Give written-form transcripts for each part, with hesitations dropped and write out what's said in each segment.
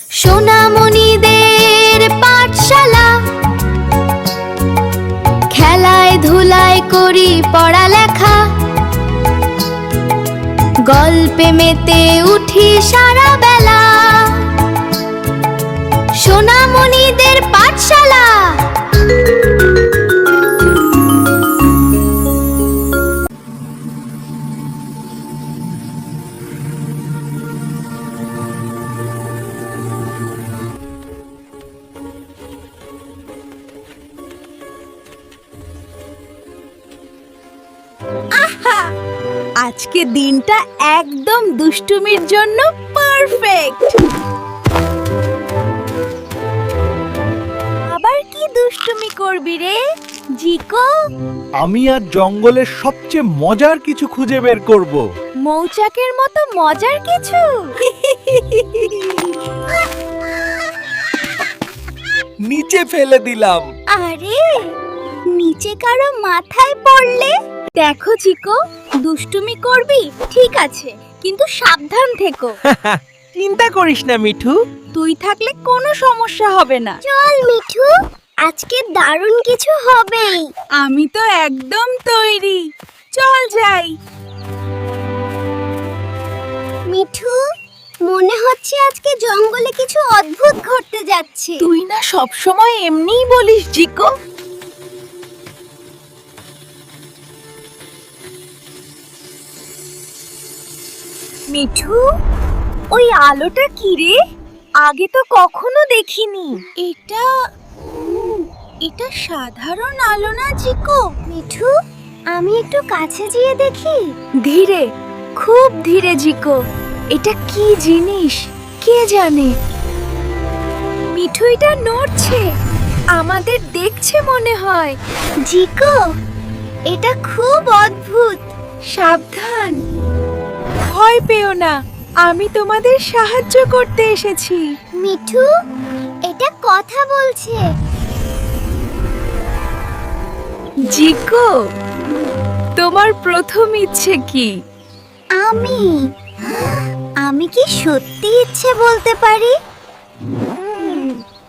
সোনামণিদের পাঠশালা, খেলায় ধুলায় করি পড়ালেখা, গল্পে মেতে উঠি সারা বেলা। সোনামণিদের পাঠশালা। আজকে দিনটা একদম দুষ্টুমির জন্য পারফেক্ট। আবার কি দুষ্টুমি করবি রে জিকো? আমি আর জঙ্গলের সবচেয়ে মজার কিছু খুঁজে বের করব। মৌচাকের মতো মজার কিছু? নিচে ফেলে দিলাম। আরে নিচে কারো মাথায় পড়লে? দেখো জিকো, দুষ্টুমি করবি ঠিক আছে, কিন্তু সাবধান থেকো। চিন্তা করিস না মিঠু, তুই থাকলে কোনো সমস্যা হবে না। চল মিঠু, আজকে দারুণ কিছু হবেই। আমি তো একদম তৈরি, চল যাই। মিঠু, মনে হচ্ছে আজকে জঙ্গলে কিছু অদ্ভুত ঘটতে যাচ্ছে। তুই না সবসময় এমনিই বলিস জিকো। মিঠু, ওই আলোটা কি রে? আগে তো কখনো দেখিনি। এটা সাধারণ আলো না জিকো। মিঠু, আমি একটু কাছে গিয়ে দেখি। ধীরে, খুব ধীরে জিকো। এটা কি জিনিস কে জানে? মিঠু, এটা নড়ছে, আমাদের দেখছে মনে হয়। জিকো, এটা খুব অদ্ভুত। সাবধান, ভয় পেও না, আমি তোমাদের সাহায্য করতে এসেছি। মিঠু, এটা কথা বলছে। জিকো, তোমার প্রথম ইচ্ছে কি? আমি কি সত্যি ইচ্ছে বলতে পারি?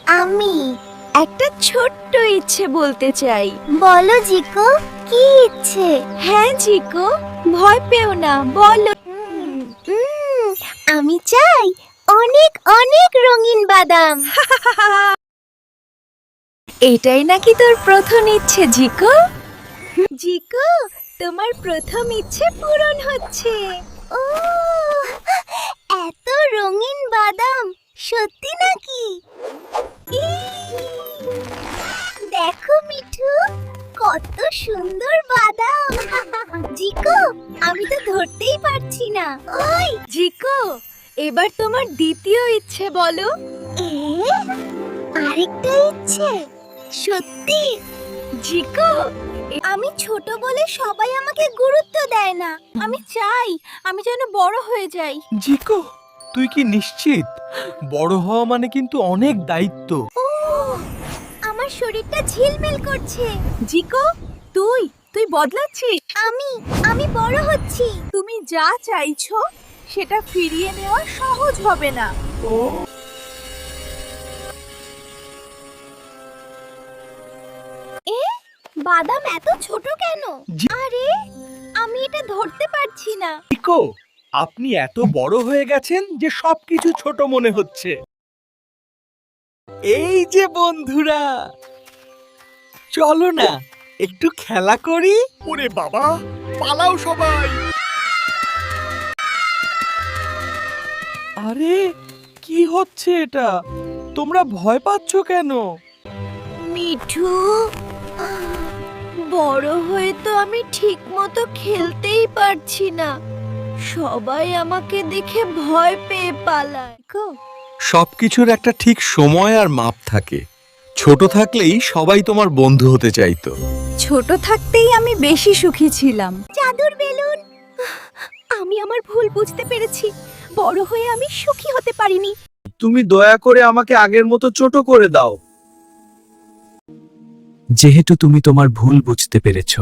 আমি একটা ছোট্ট ইচ্ছে বলতে চাই। বলো জিকো, কি ইচ্ছে? হ্যাঁ জিকো, ভয় পেও না, বলো। আমি চাই অনেক অনেক রঙিন বাদাম। এটাই নাকি তোর প্রথম ইচ্ছে জিকো? জিকো, তোমার প্রথম ইচ্ছে পূরণ হচ্ছে। ও, এত রঙিন বাদাম, সত্যি নাকি? দেখো মিঠু, কত সুন্দর বাদাম। জিকো, আমি তো ধরতেই পারছি না। ওই জিকো, এবার তোমার দ্বিতীয় ইচ্ছে বলো। আরেকটা ইচ্ছে? সত্যি? জিকো, আমি ছোট বলে সবাই আমাকে গুরুত্ব দেয় না। আমি চাই আমি যেন বড় হয়ে যাই। জিকো, তুই কি নিশ্চিত? বড় হওয়া মানে কিন্তু অনেক দায়িত্ব। ও, আমার শরীরটা ঝিলমিল করছে। জিকো, তুই বদলাচ্ছিস। আমি বড় হচ্ছি। তুমি যা চাইছো সেটা ফিরিয়ে নেওয়া সহজ হবে না। বাদাম এত ছোট কেন? জি- আরে, আমি এটা ধরতে পারছি না। জিকো, আপনি এত বড় হয়ে গেছেন যে সবকিছু ছোট মনে হচ্ছে। এই যে বন্ধুরা, চলো না একটু খেলা করি। ওরে বাবা, পালাও সবাই। আরে কি হচ্ছে এটা? তোমরা ভয় পাচ্ছ কেন? মিঠু, বড় হয়ে তো আমি ঠিকমতো খেলতেই পারছি না, সবাই আমাকে দেখে ভয় পেয়ে পালায়। সবকিছুর একটা ঠিক সময় আর মাপ থাকে। ছোট থাকলেই সবাই তোমার বন্ধু হতে চাইতো। ছোট থাকতেই আমি বেশি সুখী ছিলাম। জাদুর বেলুন। আমি আমার ভুল বুঝতে পেরেছি, বড় হয়ে আমি সুখী হতে পারিনি। তুমি দয়া করে আমাকে আগের মতো ছোট করে দাও। যেহেতু তুমি তোমার ভুল বুঝতে পেরেছ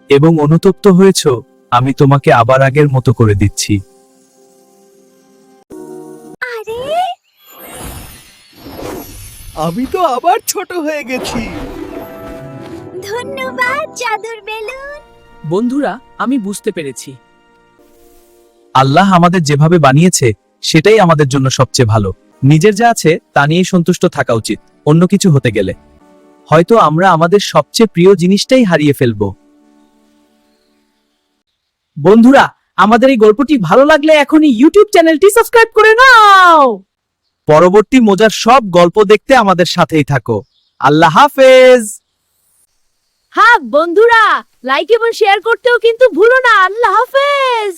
এবং অনুতপ্ত হয়েছ, আমি তোমাকে আবার আগের মতো করে দিচ্ছি। আরে আমি তো আবার ছোট হয়ে গেছি। ধন্যবাদ জাদুর বেলুন। বন্ধুরা, আমি বুঝতে পেরেছি। আল্লাহ আমাদের যেভাবে বানিয়েছে সেটাই আমাদের জন্য সবচেয়ে ভালো। নিজের যা আছে তা নিয়েই সন্তুষ্ট থাকা উচিত, অন্য কিছু হতে গেলে হয়তো আমরা আমাদের সবচেয়ে প্রিয় জিনিসটাই হারিয়ে ফেলব। বন্ধুরা, আমাদের এই গল্পটি ভালো লাগলে এখনই ইউটিউব চ্যানেলটি সাবস্ক্রাইব করে নাও। পরবর্তী মজার সব গল্প দেখতে আমাদের সাথেই থাকো। আল্লাহ হাফেজ। হ্যাঁ বন্ধুরা, লাইক এবং শেয়ার করতেও কিন্তু ভুলো না। আল্লাহ হাফেজ।